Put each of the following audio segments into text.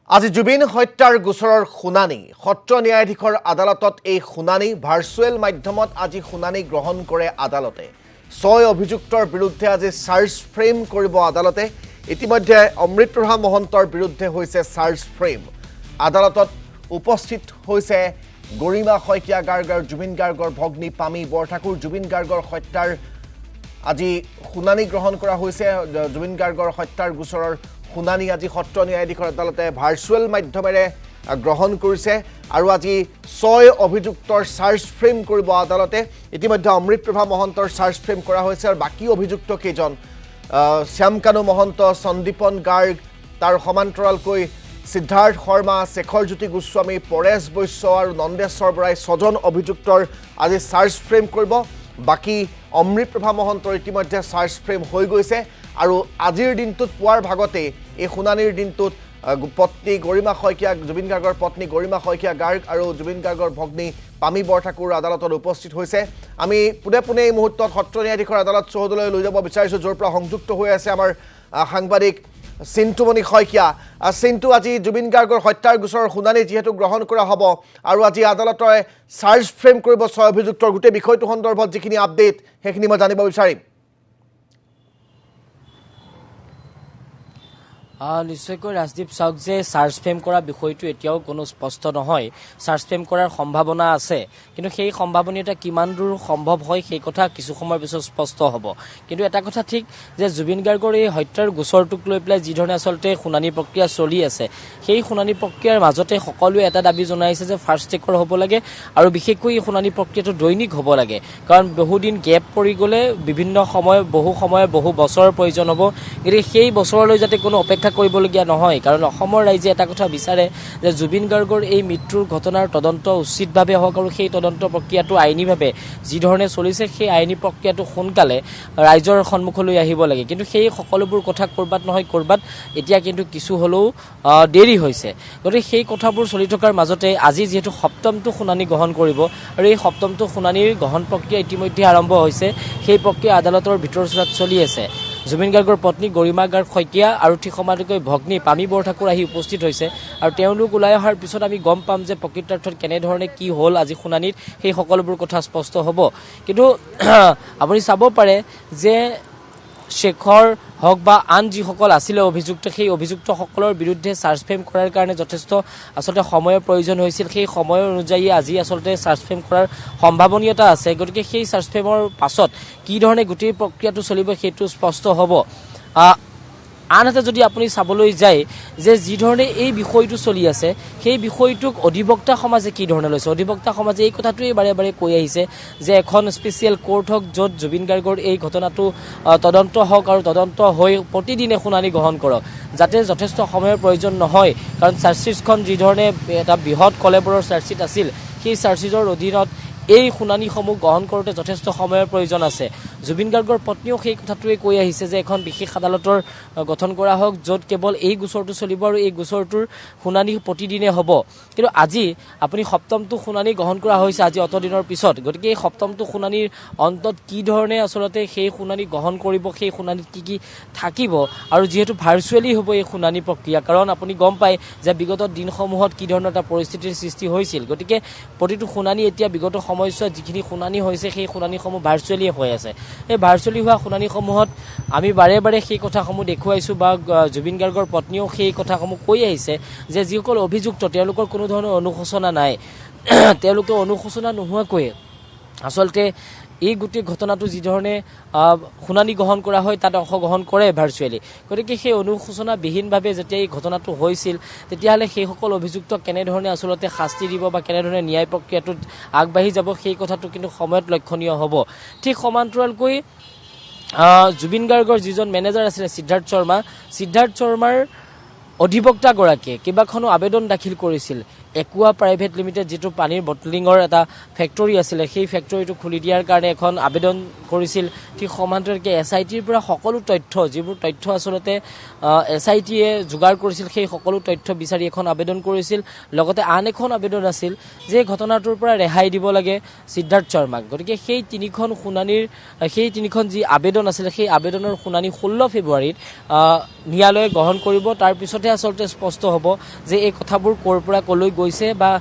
আজি জুবিন হত্যাৰ গোচৰৰ শুনানি সত্ৰ ন্যায়াধীশৰ আদালতত এই শুনানি ভাৰ্চুৱেল মাধ্যমত আজি শুনানি গ্ৰহণ কৰে আদালতে 6 অভিযুক্তৰ বিৰুদ্ধে আজি চাৰ্জ ফ্ৰেম কৰিব আদালতে ইতিমধ্যে অমৃতপ্ৰভা মহন্তৰ বিৰুদ্ধে হৈছে চাৰ্জ ফ্ৰেম আদালতত উপস্থিত হৈছে গৰিমা শইকীয়া গাৰ্গৰ জুবিন গাৰ্গৰ ভগ্নী পামি বৰঠাকুৰ জুবিন গাৰ্গৰ হত্যাৰ আজি শুনানি গ্ৰহণ কৰা হৈছে জুবিন গাৰ্গৰ হত্যাৰ গোচৰৰ শুনানি আজি সত্ৰ ন্যায়াধীশৰ আদালতে ভাৰ্চুৱেল মাধ্যমেৰে গ্ৰহণ কৰিছে আৰু আজি 6 অভিযুক্তৰ চাৰ্জ ফ্ৰেম কৰিব আদালতে ইতিমধ্যে অমৃতপ্ৰভা মহন্তৰ চাৰ্জ ফ্ৰেম কৰা হৈছে আৰু বাকি অভিযুক্ত কেইজন শ্যামকানু মহন্ত সন্দীপন গাৰ্গ তাৰ সমান্তৰালকৈ সিদ্ধাৰ্থ শৰ্মা শেখৰ জ্যোতি গোস্বামী পৰেশ বৈশ্য আৰু নন্দেশ্বৰ বৰাই 6জন অভিযুক্তৰ আজি চাৰ্জ ফ্ৰেম কৰিব বাকি অমৃতপ্ৰভা মহন্তৰ ইতিমধ্যে চাৰ্জ ফ্ৰেম হৈ গৈছে আৰু আজিৰ দিনটোত পুৱাৰ ভাগতে এই শুনানিৰ দিনটোত পত্নী গৰিমা শইকীয়া জুবিন গাৰ্গৰ পত্নী গৰিমা শইকীয়া গাৰ্গ আৰু জুবিন গাৰ্গৰ ভগ্নী পামি বৰঠাকুৰ আদালতত উপস্থিত হৈছে আমি পুনে এই মুহূৰ্তত সত্ৰ ন্যায়াধীশৰ আদালত চৌহদলৈ লৈ যাব বিচাৰিছোঁ য'ৰ পৰা সংযুক্ত হৈ আছে আমাৰ সাংবাদিক চিন্তুমণি শইকীয়া চিন্তু আজি জুবিন গাৰ্গৰ হত্যাৰ গোচৰৰ শুনানি যেহেতু গ্ৰহণ কৰা হ'ব আৰু আজি আদালতে চাৰ্জ ফ্ৰেম কৰিব 6 অভিযুক্তৰ গোটেই বিষয়টো সন্দৰ্ভত যিখিনি আপডেট সেইখিনি মই জানিব বিচাৰিম নিশ্চয়কৈ ৰাজদীপ চাওক যে চাৰ্জ ফ্ৰেম কৰা বিষয়টো এতিয়াও কোনো স্পষ্ট নহয় চাৰ্জ ফ্ৰেম কৰাৰ সম্ভাৱনা আছে কিন্তু সেই সম্ভাৱনীয়তা কিমান দূৰ সম্ভৱ হয় সেই কথা কিছু সময়ৰ পিছত স্পষ্ট হ'ব কিন্তু এটা কথা ঠিক যে জুবিন গাৰ্গৰ এই হত্যাৰ গোচৰটোক লৈ পেলাই যি ধৰণে আচলতে শুনানি প্ৰক্ৰিয়া চলি আছে সেই শুনানি প্ৰক্ৰিয়াৰ মাজতে সকলোৱে এটা দাবী জনাইছে যে ফাৰ্ষ্ট ট্ৰেকৰ হ'ব লাগে আৰু বিশেষকৈ এই শুনানি প্ৰক্ৰিয়াটো দৈনিক হ'ব লাগে কাৰণ বহুদিন গেপ পৰি গ'লে বিভিন্ন সময় বহু বছৰৰ প্ৰয়োজন হ'ব কিন্তু সেই বছৰলৈ যাতে কোনো অপেক্ষা কৰিবলগীয়া নহয় কাৰণ অসমৰ ৰাইজে এটা কথা বিচাৰে যে জুবিন গাৰ্গৰ এই মৃত্যুৰ ঘটনাৰ তদন্ত উচিতভাৱে হওক আৰু সেই তদন্ত প্ৰক্ৰিয়াটো আইনীভাৱে যি ধৰণে চলিছে সেই আইনী প্ৰক্ৰিয়াটো সোনকালে ৰাইজৰ সন্মুখলৈ আহিব লাগে কিন্তু সেই সকলোবোৰ কথা কৰবাত নহয় কৰবাত এতিয়া কিন্তু কিছু হ'লেও দেৰি হৈছে গতিকে সেই কথাবোৰ চলি থকাৰ মাজতে আজি যিহেতু সপ্তমটো শুনানি গ্ৰহণ কৰিব আৰু এই সপ্তমটো শুনানিৰ গ্ৰহণ প্ৰক্ৰিয়া ইতিমধ্যে আৰম্ভ হৈছে সেই প্ৰক্ৰিয়া আদালতৰ ভিতৰচোৱাত চলি আছে জুবিন গাৰ্গৰ পত্নী গৰিমা গাৰ্গ শইকীয়া আৰু ঠিক সমানকৈ ভগ্নী পামি বৰঠাকুৰ আহি উপস্থিত হৈছে আৰু তেওঁলোক ওলাই অহাৰ পিছত আমি গম পাম যে প্ৰকৃতাৰ্থত কেনেধৰণে কি হ'ল আজি শুনানিত সেই সকলোবোৰ কথা স্পষ্ট হ'ব কিন্তু আপুনি চাব পাৰে যে শেখৰ হওক বা আন যিসকল আছিলে অভিযুক্ত সেই অভিযুক্তসকলৰ বিৰুদ্ধে চাৰ্জ ফ্ৰেম কৰাৰ কাৰণে যথেষ্ট আচলতে সময়ৰ প্ৰয়োজন হৈছিল সেই সময় অনুযায়ী আজি আচলতে চাৰ্জ ফ্ৰেম কৰাৰ সম্ভাৱনীয়তা আছে গতিকে সেই চাৰ্জ ফ্ৰেমৰ পাছত কি ধৰণে গোটেই প্ৰক্ৰিয়াটো চলিব সেইটো স্পষ্ট হ'ব আনহাতে যদি আপুনি চাবলৈ যায় যে যি ধৰণে এই বিষয়টো চলি আছে সেই বিষয়টোক অধিবক্তা সমাজে কি ধৰণে লৈছে অধিবক্তা সমাজে এই কথাটোৱে বাৰে বাৰে কৈ আহিছে যে এখন স্পেচিয়েল কোৰ্ট হওক য'ত জুবিন গাৰ্গৰ এই ঘটনাটো তদন্ত হওক আৰু তদন্ত হৈ প্ৰতিদিনে শুনানি গ্ৰহণ কৰক যাতে যথেষ্ট সময়ৰ প্ৰয়োজন নহয় কাৰণ চাৰ্জশ্বিটখন যি ধৰণে এটা বৃহৎ কলেবৰৰ চাৰ্জশ্বিট আছিল সেই চাৰ্জশ্বিটৰ অধীনত এই শুনানিসমূহ গ্ৰহণ কৰোঁতে যথেষ্ট সময়ৰ প্ৰয়োজন আছে জুবিন গাৰ্গৰ পত্নীও সেই কথাটোৱে কৈ আহিছে যে এখন বিশেষ আদালতৰ গঠন কৰা হওক য'ত কেৱল এই গোচৰটো চলিব আৰু এই গোচৰটোৰ শুনানি প্ৰতিদিনে হ'ব কিন্তু আজি আপুনি সপ্তমটো শুনানি গ্ৰহণ কৰা হৈছে আজি অতদিনৰ পিছত গতিকে এই সপ্তমটো শুনানিৰ অন্তত কি ধৰণে আচলতে সেই শুনানি গ্ৰহণ কৰিব সেই শুনানিত কি থাকিব আৰু যিহেতু ভাৰ্চুৱেলি হ'ব এই শুনানি প্ৰক্ৰিয়া কাৰণ আপুনি গম পায় যে বিগত দিনসমূহত কি ধৰণৰ এটা পৰিস্থিতিৰ সৃষ্টি হৈছিল গতিকে প্ৰতিটো শুনানি এতিয়া বিগত সময়ছোৱাত যিখিনি শুনানি হৈছে সেই শুনানিসমূহ ভাৰ্চুৱেলি হৈ আছে এই ভাৰ্চুৱেলি হোৱা শুনানিসমূহত আমি বাৰে বাৰে সেই কথাসমূহ দেখুৱাইছোঁ বা জুবিন গাৰ্গৰ পত্নীয়েও সেই কথাসমূহ কৈ আহিছে যে যিসকল অভিযুক্ত তেওঁলোকৰ কোনো ধৰণৰ অনুশোচনা নাই তেওঁলোকে অনুশোচনা নোহোৱাকৈ আচলতে এই গোটেই ঘটনাটো যি ধৰণে শুনানি গ্ৰহণ কৰা হয় তাত অংশগ্ৰহণ কৰে ভাৰ্চুৱেলি গতিকে সেই অনুশোচনাবিহীনভাৱে যেতিয়া এই ঘটনাটো হৈছিল তেতিয়াহ'লে সেইসকল অভিযুক্তক কেনেধৰণে আচলতে শাস্তি দিব বা কেনেধৰণে ন্যায় প্ৰক্ৰিয়াটোত আগবাঢ়ি যাব সেই কথাটো কিন্তু সময়ত লক্ষণীয় হ'ব ঠিক সমান্তৰালকৈ জুবিন গাৰ্গৰ যিজন মেনেজাৰ আছিলে সিদ্ধাৰ্থ শৰ্মাৰ অধিবক্তাগৰাকীয়ে কেইবাখনো আবেদন দাখিল কৰিছিল একুৱা প্ৰাইভেট লিমিটেড যিটো পানীৰ বটলিঙৰ এটা ফেক্টৰী আছিলে সেই ফেক্টৰীটো খুলি দিয়াৰ কাৰণে এখন আবেদন কৰিছিল ঠিক সমান্তৰালকৈ SITৰ পৰা সকলো তথ্য যিবোৰ তথ্য আচলতে SITয়ে যোগাৰ কৰিছিল সেই সকলো তথ্য বিচাৰি এখন আবেদন কৰিছিল লগতে আন এখন আবেদন আছিল যে ঘটনাটোৰ পৰা ৰেহাই দিব লাগে সিদ্ধাৰ্থ শৰ্মাক গতিকে সেই তিনিখন যি আবেদন আছিলে সেই আবেদনৰ শুনানি 16 ফেব্ৰুৱাৰীত ন্যায়ালয়ে গ্ৰহণ কৰিব তাৰ পিছত পিছতহে আচলতে স্পষ্ট হ'ব যে এই কথাবোৰ ক'ৰ পৰা ক'লৈ গৈছে বা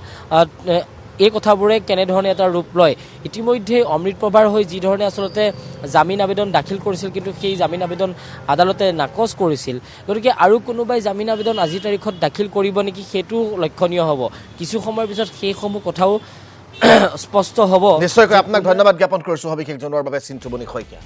এই কথাবোৰে কেনেধৰণে এটা ৰূপ লয়। ইতিমধ্যে অমৃত প্ৰভাৰ হৈ যিধৰণে আচলতে জামিন আবেদন দাখিল কৰিছিল, কিন্তু সেই জামিন আবেদন আদালতে নাকচ কৰিছিল। গতিকে আৰু কোনোবাই জামিন আবেদন আজিৰ তাৰিখত দাখিল কৰিব নেকি, সেইটো লক্ষণীয় হ'ব। কিছু সময়ৰ পিছত সেইসমূহ কথাও স্পষ্ট হ'ব। নিশ্চয়কৈ আপোনাক ধন্যবাদ জ্ঞাপন কৰিছোঁ সবিশেষ জনোৱাৰ বাবে চিন্তুমণি শইকীয়া।